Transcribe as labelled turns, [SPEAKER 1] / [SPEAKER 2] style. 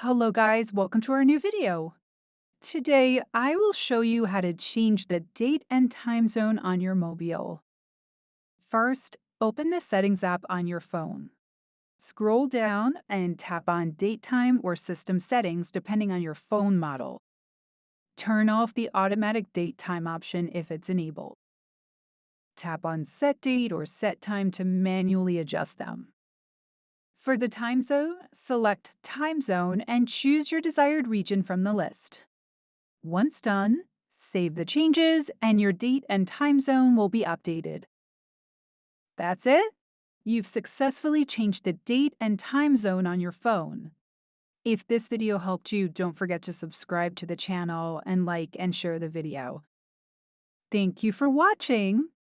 [SPEAKER 1] Hello guys, welcome to our new video. Today, I will show you how to change the date and time zone on your mobile. First, open the Settings app on your phone. Scroll down and tap on Date Time or System Settings depending on your phone model. Turn off the automatic date time option if it's enabled. Tap on Set Date or Set Time to manually adjust them. For the time zone, select Time Zone and choose your desired region from the list. Once done, save the changes and your date and time zone will be updated. That's it. You've successfully changed the date and time zone on your phone. If this video helped you, don't forget to subscribe to the channel and like and share the video. Thank you for watching.